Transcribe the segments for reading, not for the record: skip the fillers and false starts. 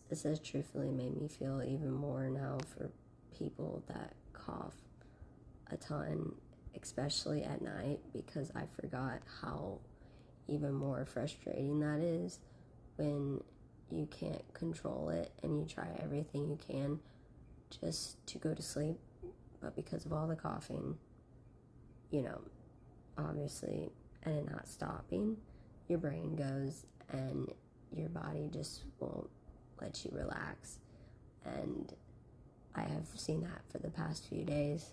this has truthfully made me feel even more now for people that cough a ton, especially at night, because I forgot how even more frustrating that is when you can't control it and you try everything you can just to go to sleep, but because of all the coughing, you know, obviously, and it not stopping, your brain goes and your body just won't let you relax. And I have seen that for the past few days.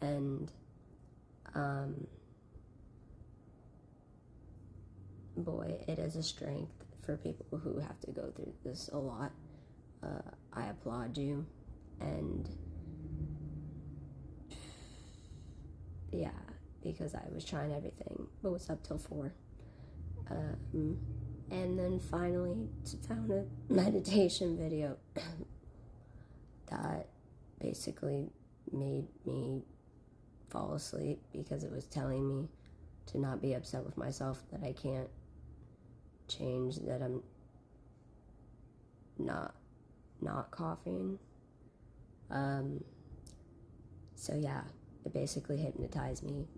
And boy, it is a strength for people who have to go through this a lot. I applaud you. And yeah, because I was trying everything, but was up till 4. And then finally found a meditation video that basically made me fall asleep, because it was telling me to not be upset with myself, that I can't change that I'm not coughing. So yeah, it basically hypnotized me.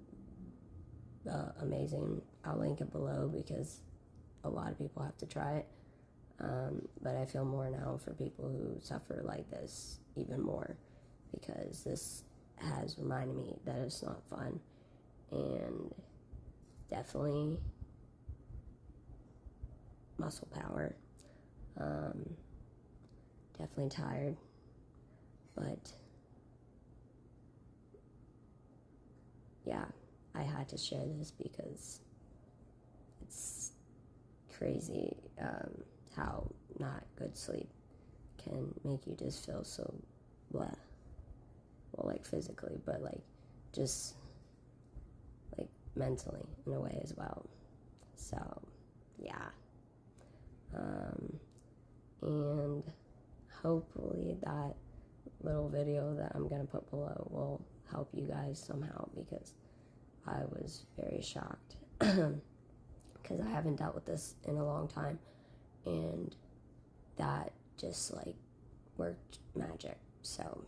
Amazing. I'll link it below because a lot of people have to try it. But I feel more now for people who suffer like this even more, because this has reminded me that it's not fun, and definitely muscle power. Definitely tired, but yeah, I had to share this because it's crazy how not good sleep can make you just feel so blah. Well, like physically, but like just like mentally in a way as well. So yeah, and hopefully that little video that I'm gonna put below will help you guys somehow, because I was very shocked because I haven't dealt with this in a long time, and that just like worked magic. So